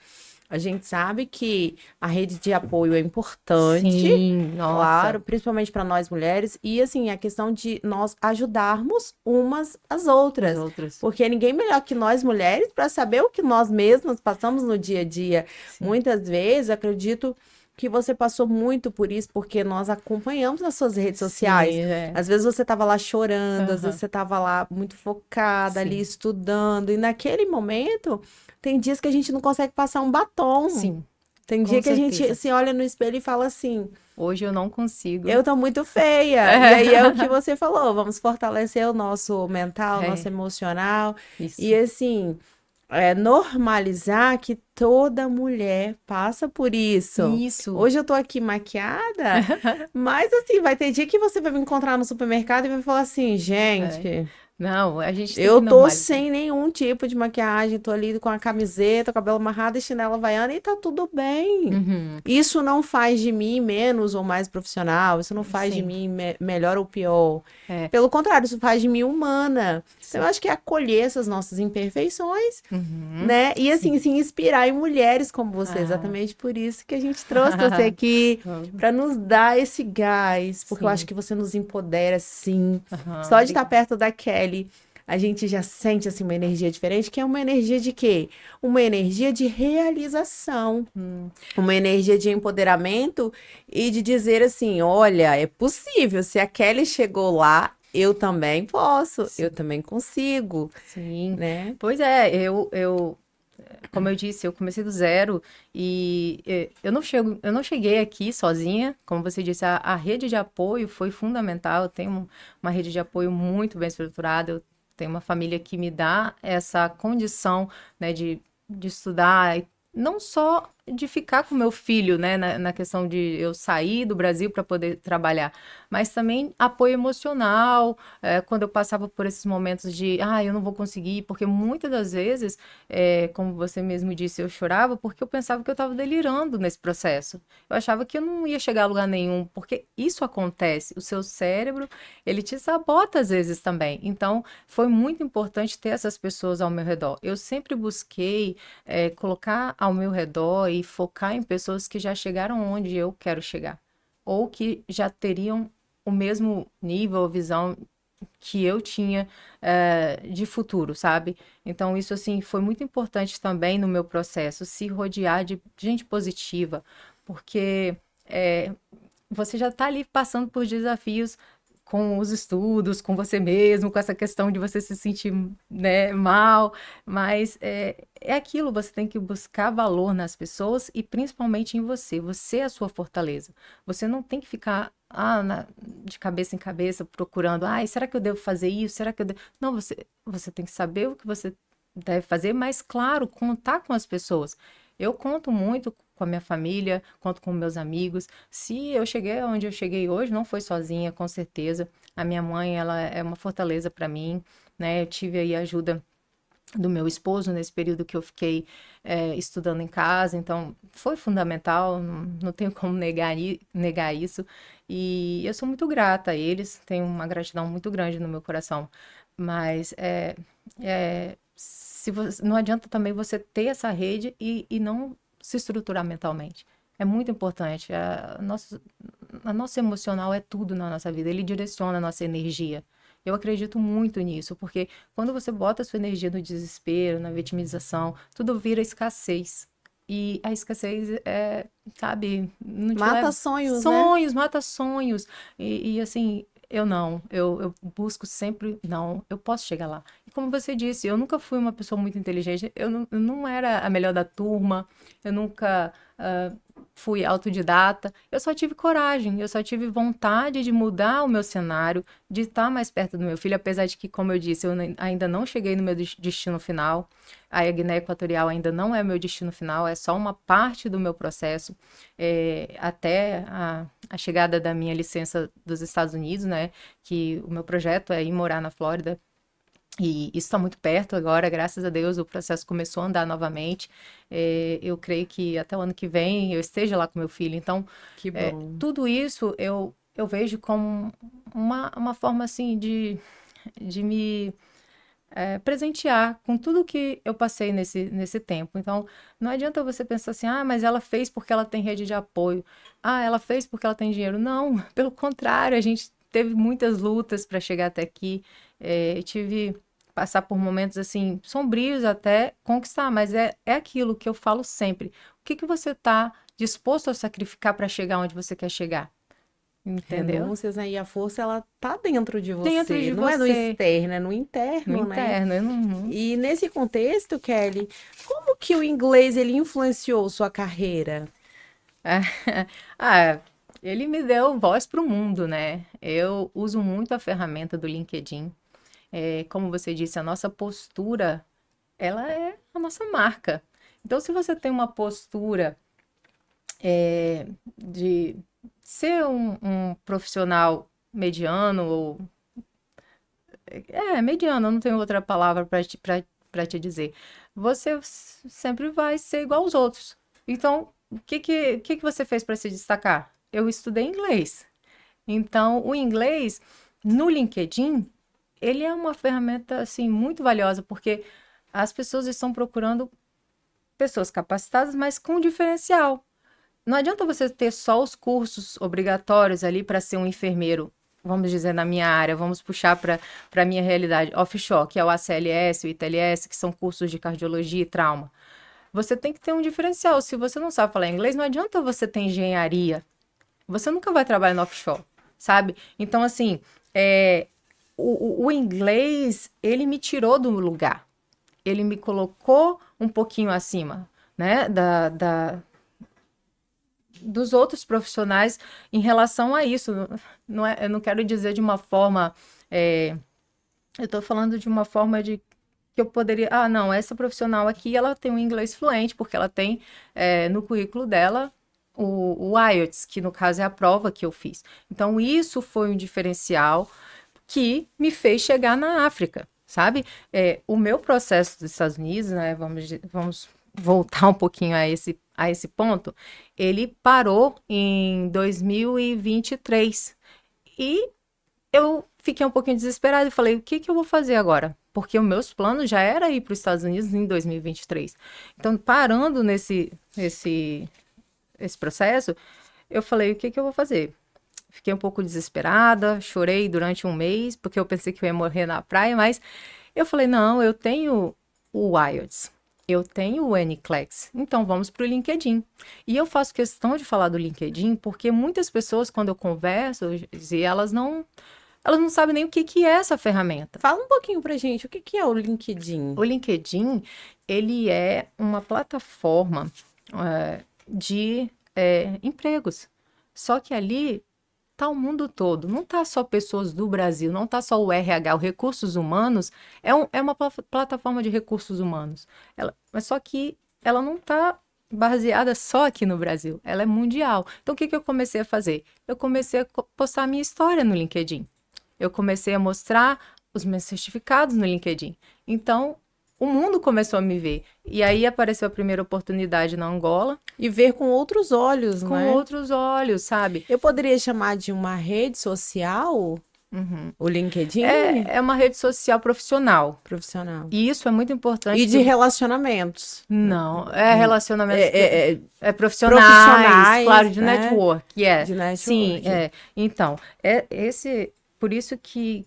a gente sabe que a rede de apoio é importante, sim, claro, nossa, principalmente para nós mulheres, e assim, a questão de nós ajudarmos umas às as outras. outras, Porque ninguém melhor que nós mulheres para saber o que nós mesmas passamos no dia a dia. sim, Muitas vezes, acredito que você passou muito por isso, porque nós acompanhamos nas suas redes sociais. sim, Às vezes você estava lá chorando, às vezes aham, você estava lá muito focada, ali sim, estudando, e naquele momento, tem dias que a gente não consegue passar um batom. sim. Tem Com dia que a gente certeza. se olha no espelho e fala assim, Hoje eu não consigo. eu tô muito feia. E aí é o que você falou, vamos fortalecer o nosso mental, o nosso É, emocional. E isso. assim, normalizar que toda mulher passa por isso. Isso. Hoje eu tô aqui maquiada, mas assim, vai ter dia que você vai me encontrar no supermercado e vai falar assim, É. gente. Não, a gente tem Eu que tô normalizar. sem nenhum tipo de maquiagem, tô ali com a camiseta, cabelo amarrado e chinela havaiana e tá tudo bem. Uhum. Isso não faz de mim menos ou mais profissional, isso não faz de Sim. mim melhor ou pior. É. Pelo contrário, isso faz de mim humana. Então, eu Sim. acho que é acolher essas nossas imperfeições, Uhum. né? E assim, Sim. se inspirar em mulheres como você. Ah. Exatamente por isso que a gente trouxe você aqui para nos dar esse gás, porque eu acho Sim. que você nos empodera, sim. Aham, Só de estar obrigada. perto da Kelly, a gente já sente assim uma energia diferente, que é uma energia de quê? Uma energia de realização, Hum, uma energia de empoderamento e de dizer assim, olha, é possível, se a Kelly chegou lá, eu também posso, eu sim. também consigo, Sim. né? Pois é, como eu disse, eu comecei do zero e eu não cheguei aqui sozinha. Como você disse, a rede de apoio foi fundamental. Eu tenho uma rede de apoio muito bem estruturada. Eu tenho uma família que me dá essa condição, né, de estudar, e não só de ficar com meu filho, né, na questão de eu sair do Brasil para poder trabalhar, mas também apoio emocional, quando eu passava por esses momentos de, eu não vou conseguir, porque muitas das vezes como você mesmo disse, eu chorava porque eu pensava que eu estava delirando nesse processo. Eu achava que eu não ia chegar a lugar nenhum, porque isso acontece. O seu cérebro, ele te sabota às vezes também. Então, foi muito importante ter essas pessoas ao meu redor. Eu sempre busquei colocar ao meu redor e focar em pessoas que já chegaram onde eu quero chegar, ou que já teriam o mesmo nível ou visão que eu tinha de futuro, sabe? Então, isso, assim, foi muito importante também no meu processo, se rodear de gente positiva, porque você já está ali passando por desafios com os estudos, com você mesmo, com essa questão de você se sentir, né, mal, mas é aquilo, você tem que buscar valor nas pessoas e principalmente em você. Você é a sua fortaleza. Você não tem que ficar de cabeça em cabeça procurando, será que eu devo fazer isso? Será que eu devo... Não, você tem que saber o que você deve fazer, mas claro, contar com as pessoas. Eu conto muito com a minha família, conto com meus amigos. Se eu cheguei onde eu cheguei hoje, não foi sozinha, com certeza. A minha mãe, ela é uma fortaleza para mim, né? Eu tive aí a ajuda do meu esposo nesse período que eu fiquei estudando em casa, então foi fundamental, não tenho como negar isso. E eu sou muito grata a eles, tenho uma gratidão muito grande no meu coração. Mas não adianta também você ter essa rede e não se estruturar mentalmente. É muito importante. A nossa emocional é tudo na nossa vida, ele direciona a nossa energia. Eu acredito muito nisso, porque quando você bota a sua energia no desespero, na vitimização, tudo vira escassez. E a escassez sabe, não te Mata leva. sonhos, né? Sonhos, mata sonhos. E assim, eu não. Eu busco sempre, não, eu posso chegar lá. E como você disse, eu nunca fui uma pessoa muito inteligente. Eu não era a melhor da turma. Eu nunca fui autodidata. Eu só tive coragem, eu só tive vontade de mudar o meu cenário, de estar mais perto do meu filho, apesar de que, como eu disse, ainda não cheguei no meu destino final. A Guiné Equatorial ainda não é meu destino final, é só uma parte do meu processo, até a chegada da minha licença dos Estados Unidos, né? Que o meu projeto é ir morar na Flórida. E isso está muito perto agora, graças a Deus, o processo começou a andar novamente. Eu creio que até o ano que vem eu esteja lá com meu filho. Então, Que bom. tudo isso eu vejo como uma forma assim de me presentear com tudo que eu passei nesse tempo. Então, não adianta você pensar assim, mas ela fez porque ela tem rede de apoio. Ela fez porque ela tem dinheiro. Não, pelo contrário, a gente teve muitas lutas para chegar até aqui. Eu tive passar por momentos assim sombrios até conquistar, mas é aquilo que eu falo sempre. O que que você está disposto a sacrificar para chegar onde você quer chegar? entendeu? Renúncias, né? E a força, ela tá dentro de Dentro você, de não é no você, externo, é no no interno, né? interno. Uhum. E nesse contexto, Kelly, como que o inglês ele influenciou sua carreira? Ah, ele me deu voz para o mundo, né? Eu uso muito a ferramenta do LinkedIn. Como você disse, a nossa postura, ela é a nossa marca. Então, se você tem uma postura de ser um profissional mediano ou mediano, eu não tenho outra palavra para te dizer. Você sempre vai ser igual aos outros. Então, o que você fez para se destacar? Eu estudei inglês. Então, o inglês no LinkedIn, ele é uma ferramenta assim muito valiosa porque as pessoas estão procurando pessoas capacitadas, mas com diferencial. Não adianta você ter só os cursos obrigatórios ali para ser um enfermeiro, vamos dizer, na minha área, vamos puxar para a minha realidade, offshore, que é o ACLS, o ITLS, que são cursos de cardiologia e trauma. Você tem que ter um diferencial. Se você não sabe falar inglês, não adianta você ter engenharia. Você nunca vai trabalhar no offshore, sabe? Então, assim, o inglês, ele me tirou do lugar. Ele me colocou um pouquinho acima, né, dos outros profissionais em relação a isso. Não é, eu não quero dizer de uma forma. Eu estou falando de uma forma de que eu poderia. Ah, não, essa profissional aqui ela tem um inglês fluente, porque ela tem no currículo dela o IELTS, que no caso é a prova que eu fiz. Então, isso foi um diferencial que me fez chegar na África, sabe? O meu processo dos Estados Unidos, né? Vamos voltar um pouquinho a esse ponto. Ele parou em 2023 e eu fiquei um pouquinho desesperada e falei: o que que eu vou fazer agora? Porque os meus planos já era ir para os Estados Unidos em 2023. Então, parando esse processo, eu falei: o que que eu vou fazer? Fiquei um pouco desesperada, chorei durante um mês, porque eu pensei que eu ia morrer na praia, mas eu falei, não, eu tenho o IELTS, eu tenho o NCLEX, então vamos para o LinkedIn. E eu faço questão de falar do LinkedIn, porque muitas pessoas, quando eu converso, e elas não sabem nem o que que é essa ferramenta. Fala um pouquinho pra gente, o que que é o LinkedIn? O LinkedIn, ele é uma plataforma de empregos. Só que ali tá o mundo todo, não tá só pessoas do Brasil, não tá só o RH, o Recursos Humanos, é uma plataforma de recursos humanos. Mas só que ela não tá baseada só aqui no Brasil, ela é mundial. Então, o que que eu comecei a fazer? Eu comecei a postar a minha história no LinkedIn. Eu comecei a mostrar os meus certificados no LinkedIn. Então, o mundo começou a me ver. E aí apareceu a primeira oportunidade na Angola, E ver com outros olhos, com né? outros olhos, sabe? Eu poderia chamar de uma rede social o LinkedIn É uma rede social profissional. profissional. E isso é muito importante E de que relacionamentos. não, é relacionamentos profissionais, Profissionais, claro, de né? network, De sim, network. Então, por isso que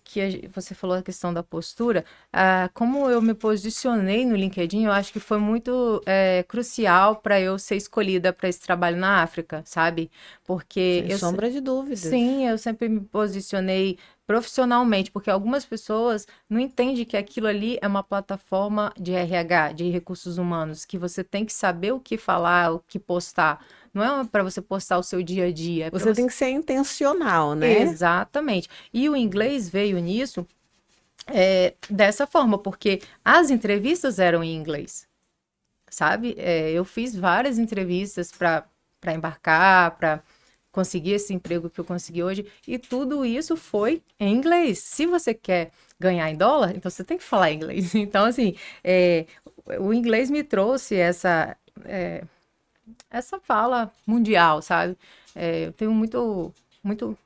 você falou a questão da postura, como eu me posicionei no LinkedIn, eu acho que foi muito crucial para eu ser escolhida para esse trabalho na África, sabe? Porque Sem sombra de dúvidas. sim, eu sempre me posicionei profissionalmente, porque algumas pessoas não entendem que aquilo ali é uma plataforma de RH, de recursos humanos, que você tem que saber o que falar, o que postar. Não é para você postar o seu dia a dia, é para Você você. tem que ser intencional, né? Exatamente. E o inglês veio nisso dessa forma, porque as entrevistas eram em inglês, sabe? Eu fiz várias entrevistas para embarcar, para conseguir esse emprego que eu consegui hoje, e tudo isso foi em inglês. Se você quer ganhar em dólar, então você tem que falar inglês. Então, assim, o inglês me trouxe essa fala mundial, sabe? Eu tenho muito muita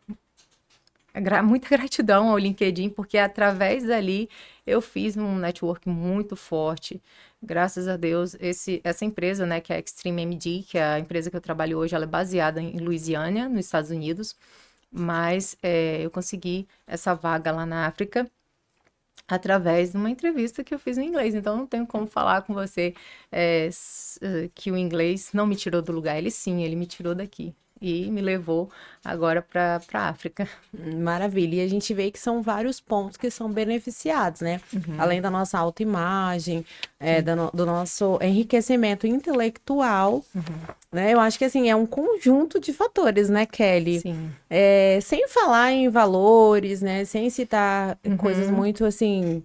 gratidão ao LinkedIn, porque através dali eu fiz um network muito forte. Graças a Deus, essa empresa, né, que é a Extreme MD, que é a empresa que eu trabalho hoje, ela é baseada em Louisiana, nos Estados Unidos, mas eu consegui essa vaga lá na África através de uma entrevista que eu fiz em inglês. Então, não tenho como falar com você que o inglês não me tirou do lugar. Ele sim, ele me tirou daqui. e me levou agora para a África. Maravilha. E a gente vê que são vários pontos que são beneficiados, né? Além da nossa autoimagem, do nosso enriquecimento intelectual, né? Eu acho que assim, é um conjunto de fatores, né, Kelly? Sim. Sem falar em valores, né? Sem citar coisas Uhum. muito assim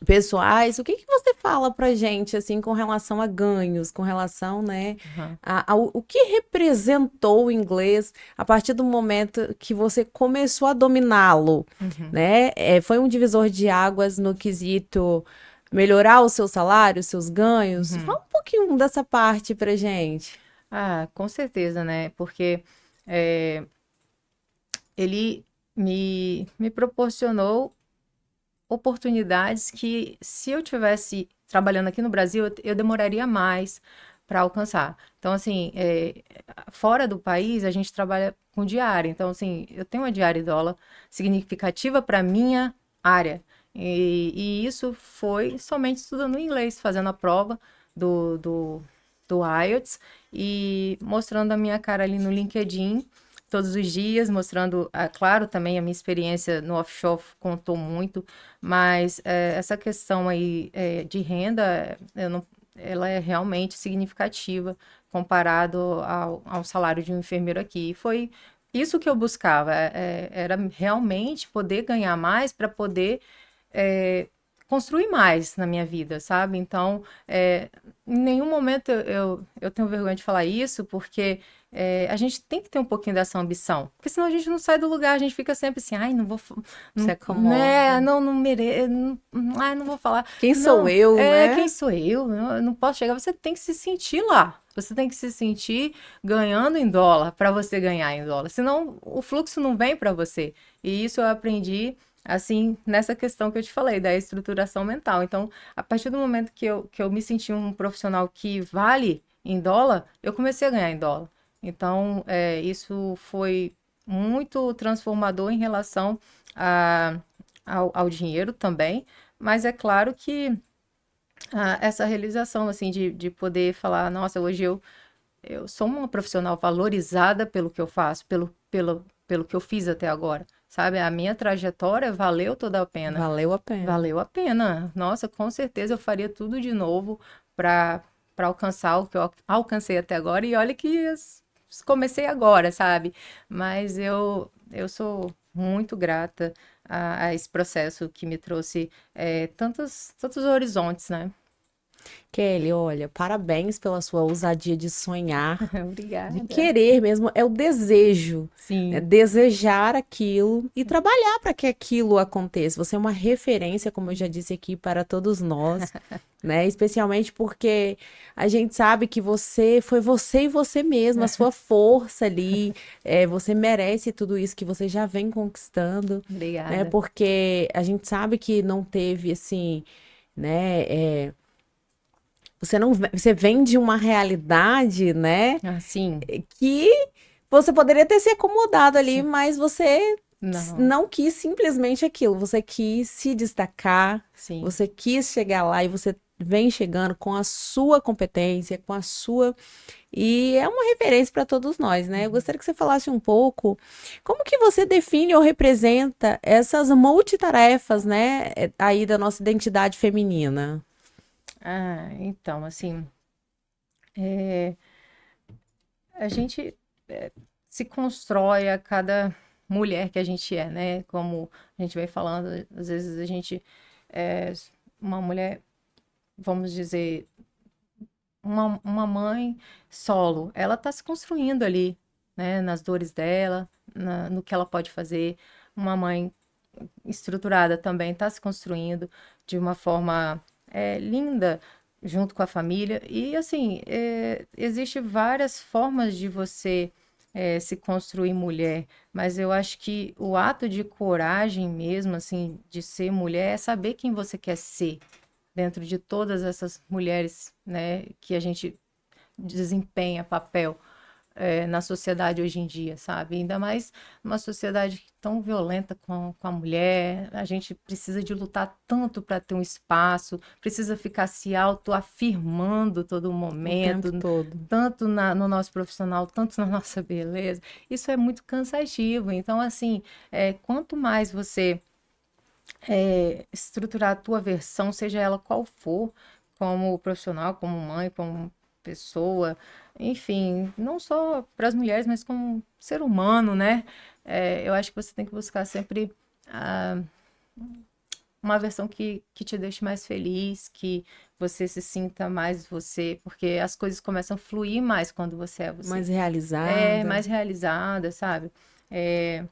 pessoais, o que que você fala pra gente, assim, com relação a ganhos, com relação, né, Uhum. ao o que representou o inglês a partir do momento que você começou a dominá-lo, Uhum. né? Foi um divisor de águas no quesito melhorar o seu salário, os seus ganhos? Uhum. Fala um pouquinho dessa parte pra gente. Ah, com certeza, né? Porque é, ele me proporcionou oportunidades que, se eu tivesse trabalhando aqui no Brasil, eu demoraria mais para alcançar. Então, assim, fora do país, a gente trabalha com diária. Então, assim, eu tenho uma diária em dólar significativa para minha área. E isso foi somente estudando inglês, fazendo a prova do, do, do IELTS e mostrando a minha cara ali no LinkedIn todos os dias, mostrando, claro, também a minha experiência no offshore contou muito, mas essa questão aí de renda, eu não, ela é realmente significativa comparado ao salário de um enfermeiro aqui. E foi isso que eu buscava, era realmente poder ganhar mais para poder é, construir mais na minha vida, sabe? Então, em nenhum momento eu tenho vergonha de falar isso, porque a gente tem que ter um pouquinho dessa ambição, porque senão a gente não sai do lugar, a gente fica sempre assim, ai, não vou, Se não, né, acomoda. não mereço, não, ai, não vou falar. Quem sou Não, eu, quem né? sou eu? Eu não posso chegar, você tem que se sentir lá. Você tem que se sentir ganhando em dólar para você ganhar em dólar. Senão o fluxo não vem para você. E isso eu aprendi assim, nessa questão que eu te falei, da estruturação mental. Então, a partir do momento que eu me senti um profissional que vale em dólar, eu comecei a ganhar em dólar. Então, isso foi muito transformador em relação ao dinheiro também, mas é claro que essa realização, assim, de poder falar, nossa, hoje eu sou uma profissional valorizada pelo que eu faço, pelo que eu fiz até agora, sabe? A minha trajetória valeu toda a pena. Valeu a pena. Valeu a pena. Nossa, com certeza eu faria tudo de novo para alcançar o que eu alcancei até agora. E olha que comecei agora, sabe? Mas eu sou muito grata a esse processo que me trouxe tantos horizontes, né? Kelly, olha, parabéns pela sua ousadia de sonhar, de Obrigada. querer mesmo, é o desejo, né? Sim. Desejar aquilo e trabalhar para que aquilo aconteça. Você é uma referência, como eu já disse aqui, para todos nós, né? Especialmente porque a gente sabe que você e você mesma, a sua força ali, você merece tudo isso que você já vem conquistando, né? Obrigada. Porque a gente sabe que não teve assim, né? Você vem de uma realidade, né, Assim, que você poderia ter se acomodado ali, sim. mas você Não, não quis simplesmente aquilo, você quis se destacar, sim. você quis chegar lá e você vem chegando com a sua competência, com a sua. E é uma referência para todos nós, né? Eu Uhum. gostaria que você falasse um pouco como que você define ou representa essas multitarefas, né, aí da nossa identidade feminina. Então, assim, é, a gente se constrói a cada mulher que a gente é, né? Como a gente vem falando, às vezes a gente é uma mulher, vamos dizer, uma mãe solo, ela está se construindo ali, né? Nas dores dela, no que ela pode fazer. Uma mãe estruturada também está se construindo de uma forma linda junto com a família. E assim, existe várias formas de você se construir mulher, mas eu acho que o ato de coragem mesmo, assim, de ser mulher, é saber quem você quer ser dentro de todas essas mulheres, né, que a gente desempenha papel. na sociedade hoje em dia, sabe? Ainda mais numa sociedade tão violenta com a mulher. A gente precisa de lutar tanto para ter um espaço, precisa ficar se autoafirmando todo O tempo momento, todo. tanto no nosso profissional, tanto na nossa beleza. Isso é muito cansativo. Então, assim, quanto mais você estruturar a tua versão, seja ela qual for, como profissional, como mãe, como pessoa, enfim, não só para as mulheres, mas como ser humano, né? Eu acho que você tem que buscar sempre ah, uma versão que te deixe mais feliz, que você se sinta mais você, porque as coisas começam a fluir mais quando você é você. Mais É realizada. mais realizada, sabe? É,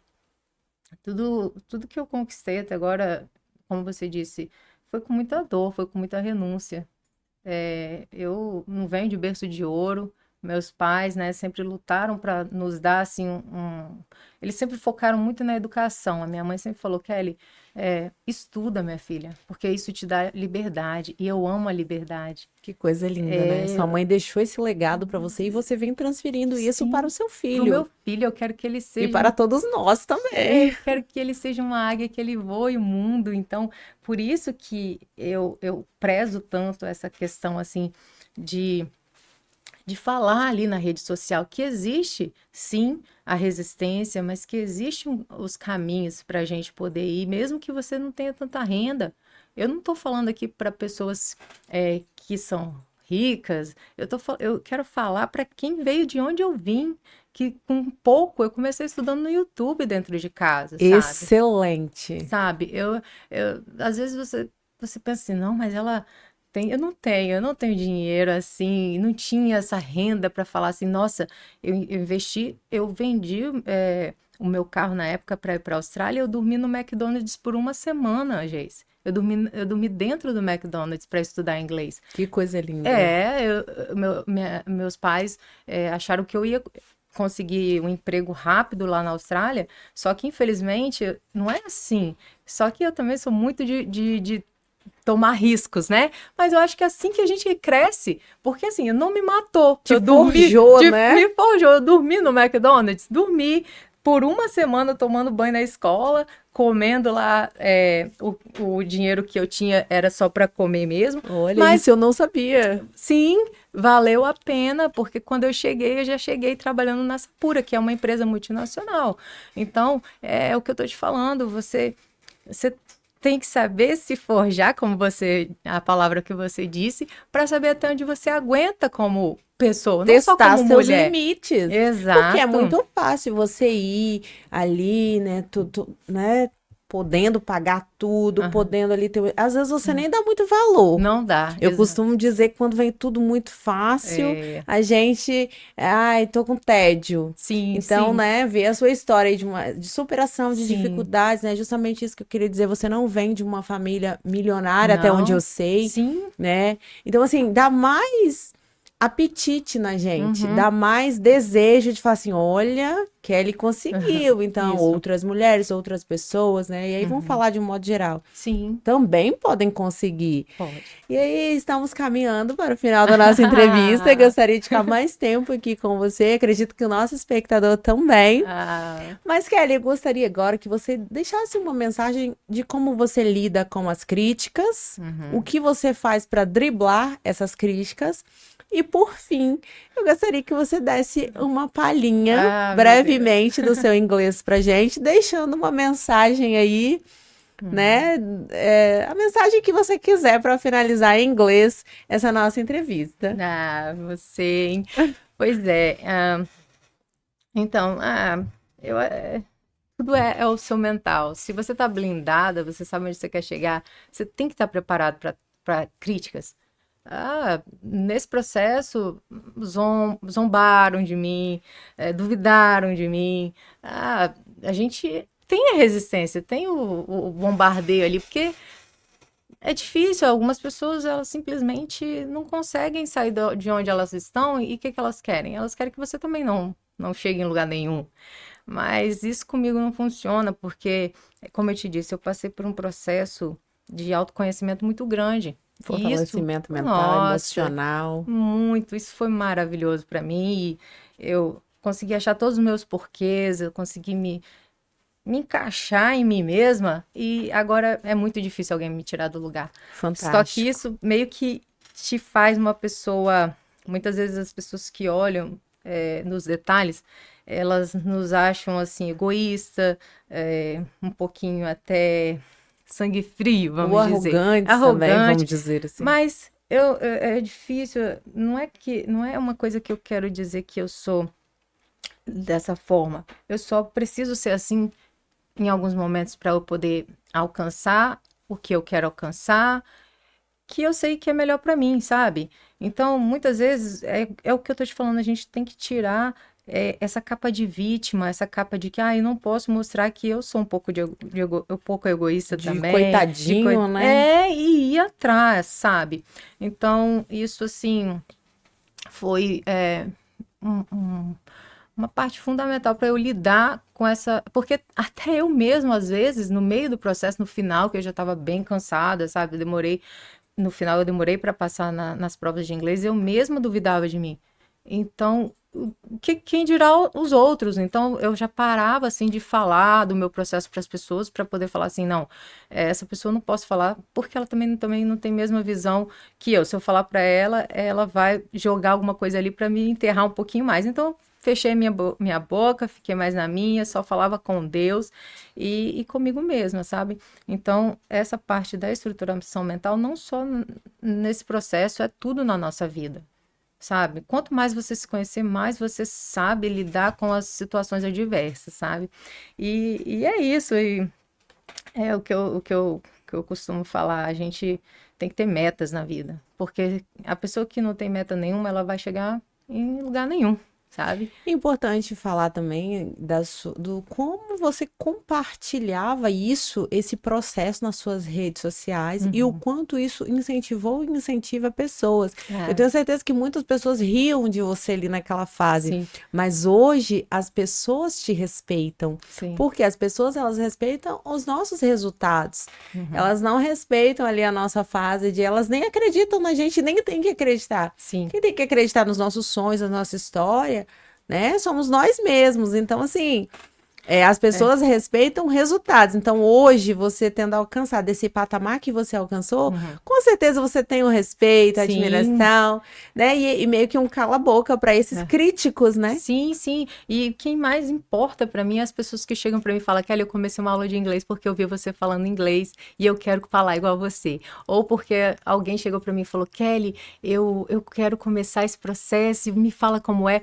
tudo que eu conquistei até agora, como você disse, foi com muita dor, foi com muita renúncia. Eu não venho de berço de ouro. Meus pais, né, sempre lutaram para nos dar assim Eles sempre focaram muito na educação. A minha mãe sempre falou, Kelly, estuda, minha filha, porque isso te dá liberdade. E eu amo a liberdade. Que coisa linda, né? Sua mãe deixou esse legado para você e você vem transferindo isso para o Sim, seu pro meu filho filho, eu quero que ele e seja para todos nós também. eu quero que ele seja uma águia, que ele voe o mundo. Então, por isso que eu prezo tanto essa questão, assim, de, de falar ali na rede social que existe, sim, a resistência, mas que existem os caminhos para a gente poder ir, mesmo que você não tenha tanta renda. Eu não estou falando aqui para pessoas que são ricas, eu quero falar para quem veio de onde eu vim, que com pouco eu comecei estudando no YouTube dentro de casa, sabe? Excelente. Sabe? Às vezes você pensa assim, não, mas ela tem, eu não tenho dinheiro assim, não tinha essa renda para falar assim, nossa, eu investi, eu vendi o meu carro na época para ir para a Austrália, eu dormi no McDonald's por uma semana, Geise. Eu dormi dentro do McDonald's para estudar inglês. Que coisa linda. Meus pais acharam que eu ia conseguir um emprego rápido lá na Austrália, só que infelizmente não é assim. Só que eu também sou muito de tomar riscos, né? Mas eu acho que é assim que a gente cresce, porque assim, não me matou. Te Eu dormi, forjou, né? me forjou, eu dormi no McDonald's, dormi por uma semana tomando banho na escola, comendo lá, o dinheiro que eu tinha era só para comer mesmo, Olha, mas isso eu não sabia. sim, valeu a pena, porque quando eu já cheguei trabalhando na Sapura, que é uma empresa multinacional. Então, é o que eu tô te falando, você tem que saber se forjar, como a palavra que você disse, para saber até onde você aguenta como pessoa, não só Testar como seus mulher. limites. Porque é Exato. muito fácil você ir ali, né, né, podendo pagar tudo, Aham. podendo ali ter. Às vezes você nem dá muito valor. Não dá, Eu exato. costumo dizer que quando vem tudo muito fácil, É, a gente, ai, tô com tédio. sim, Então, sim, né, ver a sua história aí de superação de sim. dificuldades, né? Justamente isso que eu queria dizer. Você não vem de uma família milionária, até onde eu Não, sei, sim. né? Então, assim, dá mais apetite na gente, Uhum. dá mais desejo de falar assim, olha, Kelly conseguiu. Então, Isso. outras mulheres, outras pessoas, né? E aí vamos Uhum. falar de um modo geral. Sim, Também podem conseguir. pode. E aí, estamos caminhando para o final da nossa entrevista. Eu gostaria de ficar mais tempo aqui com você. Acredito que o nosso espectador também. Ah, Mas, Kelly, eu gostaria agora que você deixasse uma mensagem de como você lida com as críticas, o uhum. que você faz para driblar essas críticas. E, por fim, eu gostaria que você desse uma palhinha, Ah, meu Deus. brevemente, do seu inglês para gente, deixando uma mensagem aí, Uhum. né? A mensagem que você quiser para finalizar em inglês essa nossa entrevista. Ah, você, hein? Pois é. Então, tudo é o seu mental. Se você tá blindada, você sabe onde você quer chegar, você tem que estar preparado para críticas. Nesse processo, zombaram de mim, duvidaram de mim. A gente tem a resistência, tem o bombardeio ali, porque é difícil, algumas pessoas elas simplesmente não conseguem sair de onde elas estão e o que que elas querem? Elas querem que você também não chegue em lugar nenhum. Mas isso comigo não funciona, porque, como eu te disse, eu passei por um processo de autoconhecimento muito grande. E isso, Fortalecimento mental, nossa, emocional. muito, isso foi maravilhoso para mim. E eu consegui achar todos os meus porquês, eu consegui me encaixar em mim mesma, e agora é muito difícil alguém me tirar do lugar. Fantástico. Só que isso meio que te faz uma pessoa... Muitas vezes as pessoas que olham nos detalhes, elas nos acham, assim, egoísta, um pouquinho até sangue frio, vamos dizer. Arrogantes também, vamos dizer assim. Mas é difícil, não é uma coisa que eu quero dizer que eu sou dessa forma. Eu só preciso ser assim em alguns momentos para eu poder alcançar o que eu quero alcançar, que eu sei que é melhor para mim, sabe? Então, muitas vezes, é o que eu tô te falando, a gente tem que tirar essa capa de vítima, essa capa de que, eu não posso mostrar que eu sou um pouco um pouco egoísta também. Coitadinho, né? E ir atrás, sabe? Então, isso, assim, foi uma parte fundamental para eu lidar com essa... Porque até eu mesma, às vezes, no meio do processo, no final, que eu já estava bem cansada, sabe? No final, eu demorei para passar nas provas de inglês, eu mesma duvidava de mim. Então, quem dirá os outros? Então, eu já parava, assim, de falar do meu processo para as pessoas, para poder falar assim, não, essa pessoa eu não posso falar, porque ela também não tem a mesma visão que eu. Se eu falar para ela, ela vai jogar alguma coisa ali para me enterrar um pouquinho mais. Então, fechei minha boca, fiquei mais na minha, só falava com Deus e comigo mesma, sabe? Então, essa parte da estruturação mental, não só nesse processo, é tudo na nossa vida, sabe? Quanto mais você se conhecer, mais você sabe lidar com as situações adversas, sabe? E é isso, e é o que eu costumo falar, a gente tem que ter metas na vida, porque a pessoa que não tem meta nenhuma, ela vai chegar em lugar nenhum, sabe? É importante falar também do como você compartilhava esse processo nas suas redes sociais e o quanto isso incentivou e incentiva pessoas. Eu tenho certeza que muitas pessoas riam de você ali naquela fase, Sim. mas hoje as pessoas te respeitam, Sim. porque as pessoas, elas respeitam os nossos resultados. Elas não respeitam ali a nossa fase elas nem acreditam na gente, nem tem que acreditar. Sim. Quem tem que acreditar nos nossos sonhos, na nossa história, né? Somos nós mesmos. Então, assim, as pessoas respeitam resultados. Então, hoje, você tendo alcançado esse patamar que você alcançou, com certeza você tem o respeito, a admiração, né? E meio que um cala-boca para esses críticos, né? Sim, sim. E quem mais importa para mim é as pessoas que chegam para mim e falam, Kelly, eu comecei uma aula de inglês porque eu vi você falando inglês e eu quero falar igual a você. Ou porque alguém chegou para mim e falou, Kelly, eu quero começar esse processo, me fala como é.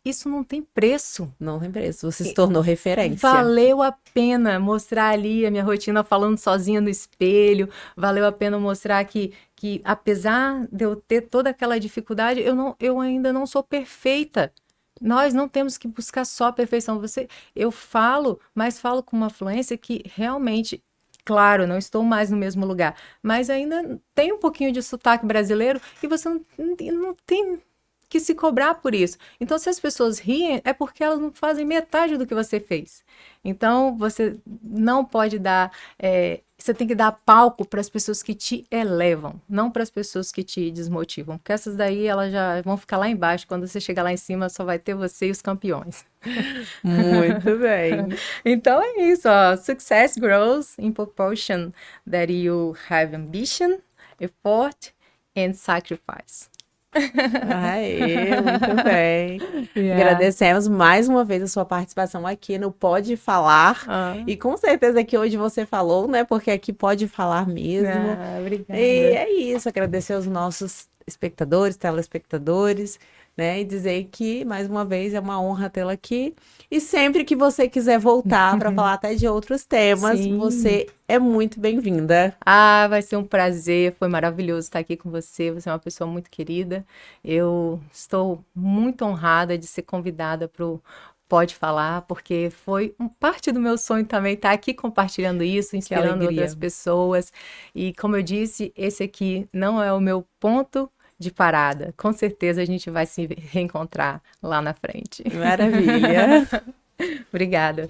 Isso não tem preço. Não tem preço. Você se tornou referência. Valeu a pena mostrar ali a minha rotina falando sozinha no espelho. Valeu a pena mostrar que apesar de eu ter toda aquela dificuldade, eu ainda não sou perfeita. Nós não temos que buscar só a perfeição. Eu falo, mas falo com uma fluência que realmente... Claro, não estou mais no mesmo lugar, mas ainda tem um pouquinho de sotaque brasileiro e você não tem que se cobrar por isso. Então, se as pessoas riem, é porque elas não fazem metade do que você fez. Então, você não pode dar... você tem que dar palco para as pessoas que te elevam, não para as pessoas que te desmotivam. Porque essas daí, elas já vão ficar lá embaixo. Quando você chegar lá em cima, só vai ter você e os campeões. Muito bem. Então, é isso. Ó. Success grows in proportion that you have ambition, effort and sacrifice. Aê, muito bem. Agradecemos mais uma vez a sua participação aqui no Pode Falar. E com certeza que hoje você falou, né? Porque aqui pode falar mesmo. Obrigada. E é isso, agradecer aos nossos espectadores, telespectadores, né? E dizer que, mais uma vez, é uma honra tê-la aqui. E sempre que você quiser voltar para falar até de outros temas, você é muito bem-vinda. Vai ser um prazer, foi maravilhoso estar aqui com você. Você é uma pessoa muito querida. Eu estou muito honrada de ser convidada para o Pode Falar, porque foi parte do meu sonho também estar aqui compartilhando isso, inspirando outras pessoas. E como eu disse, esse aqui não é o meu ponto de parada. Com certeza a gente vai se reencontrar lá na frente. Maravilha. Obrigada.